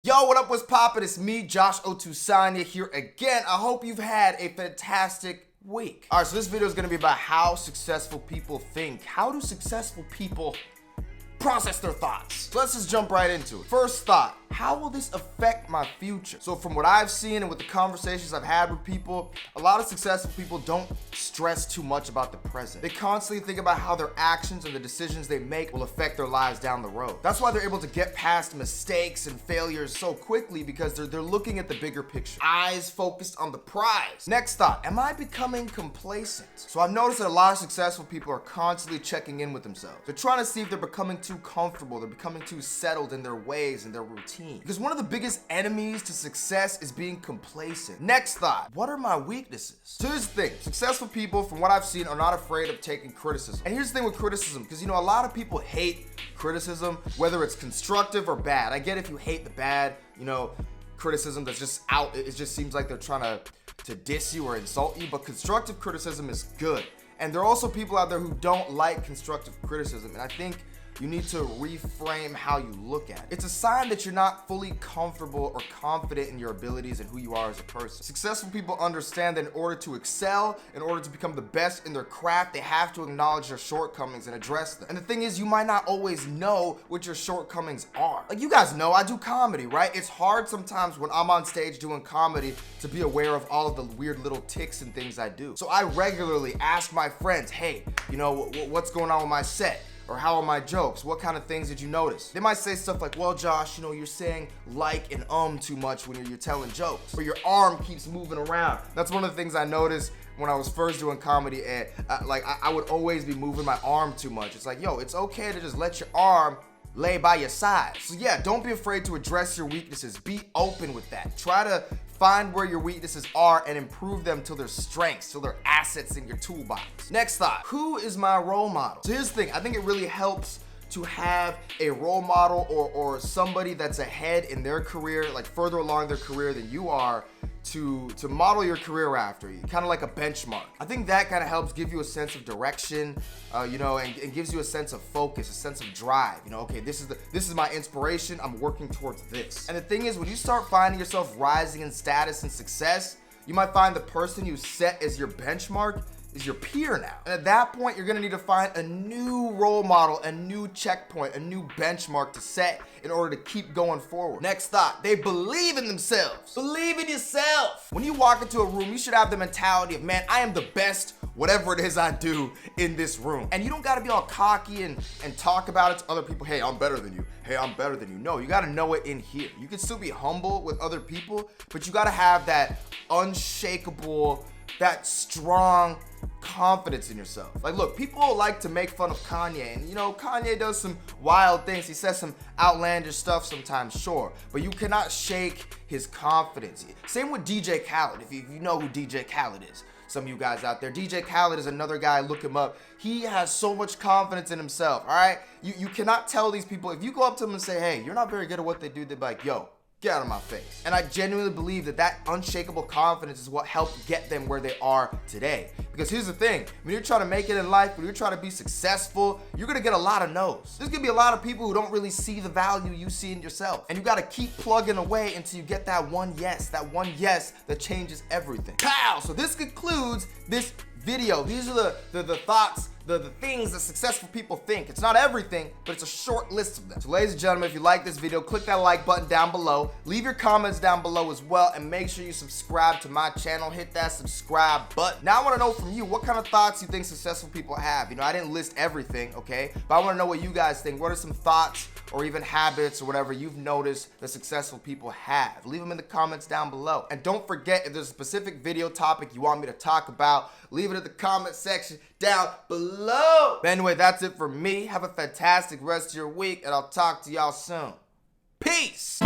Yo, what up, what's poppin'? It's me, Josh Otusanya here again. I hope you've had a fantastic week. All right, so this video is gonna be about how successful people think. How do successful people process their thoughts? So let's just jump right into it. First thought, how will this affect my future? So from what I've seen and with the conversations I've had with people, a lot of successful people don't stress too much about the present. They constantly think about how their actions and the decisions they make will affect their lives down the road. That's why they're able to get past mistakes and failures so quickly, because they're looking at the bigger picture. Eyes focused on the prize. Next thought, am I becoming complacent? So I've noticed that a lot of successful people are constantly checking in with themselves. They're trying to see if they're becoming too comfortable, they're becoming too settled in their ways and their routine. Because one of the biggest enemies to success is being complacent. Next thought, what are my weaknesses? So here's the thing, successful people, from what I've seen, are not afraid of taking criticism. And here's the thing with criticism, because a lot of people hate criticism, whether it's constructive or bad. I get if you hate the bad, criticism that's just out, it just seems like they're trying to diss you or insult you, but constructive criticism is good. And there are also people out there who don't like constructive criticism, and I think you need to reframe how you look at it. It's a sign that you're not fully comfortable or confident in your abilities and who you are as a person. Successful people understand that in order to excel, in order to become the best in their craft, they have to acknowledge their shortcomings and address them. And the thing is, you might not always know what your shortcomings are. Like, you guys know, I do comedy, right? It's hard sometimes when I'm on stage doing comedy to be aware of all of the weird little tics and things I do. So I regularly ask my friends, hey, what's going on with my set? Or how are my jokes? What kind of things did you notice? They might say stuff like, well, Josh, you're saying like and too much when you're telling jokes. Or your arm keeps moving around. That's one of the things I noticed when I was first doing comedy, and I would always be moving my arm too much. It's like, yo, it's okay to just let your arm lay by your side. So yeah, don't be afraid to address your weaknesses. Be open with that. Try to find where your weaknesses are and improve them till they're strengths, till they're assets in your toolbox. Next thought, who is my role model? So here's the thing, I think it really helps to have a role model or somebody that's ahead in their career, like further along their career than you are, to model your career after you, kind of like a benchmark. I think that kind of helps give you a sense of direction, and gives you a sense of focus, a sense of drive. Okay, this is my inspiration. I'm working towards this. And the thing is, when you start finding yourself rising in status and success, you might find the person you set as your benchmark is your peer now. And at that point, you're gonna need to find a new role model, a new checkpoint, a new benchmark to set in order to keep going forward. Next thought, they believe in themselves. Believe in yourself. When you walk into a room, you should have the mentality of, man, I am the best, whatever it is I do in this room. And you don't gotta be all cocky and talk about it to other people. Hey, I'm better than you. Hey, I'm better than you. No, you gotta know it in here. You can still be humble with other people, but you gotta have that unshakable, that strong confidence in yourself. Like, look, people like to make fun of Kanye, and Kanye does some wild things. He says some outlandish stuff sometimes, sure, but you cannot shake his confidence. Same with DJ Khaled, if you know who DJ Khaled is. Some of you guys out there, DJ Khaled is another guy, look him up. He has so much confidence in himself, all right? You cannot tell these people, if you go up to them and say, hey, you're not very good at what they do, they're like, yo, get out of my face. And I genuinely believe that unshakable confidence is what helped get them where they are today. Because here's the thing, when you're trying to make it in life, when you're trying to be successful, you're gonna get a lot of no's. There's gonna be a lot of people who don't really see the value you see in yourself. And you gotta keep plugging away until you get that one yes that changes everything. Pow! So this concludes this video. These are the thoughts, the things that successful people think. It's not everything, but it's a short list of them. So ladies and gentlemen, if you like this video, click that like button down below. Leave your comments down below as well, and make sure you subscribe to my channel. Hit that subscribe button. Now I wanna know from you, what kind of thoughts you think successful people have? I didn't list everything, okay? But I wanna know what you guys think. What are some thoughts or even habits or whatever you've noticed that successful people have? Leave them in the comments down below. And don't forget, if there's a specific video topic you want me to talk about, leave it in the comment section down below. But anyway, that's it for me. Have a fantastic rest of your week, and I'll talk to y'all soon. Peace.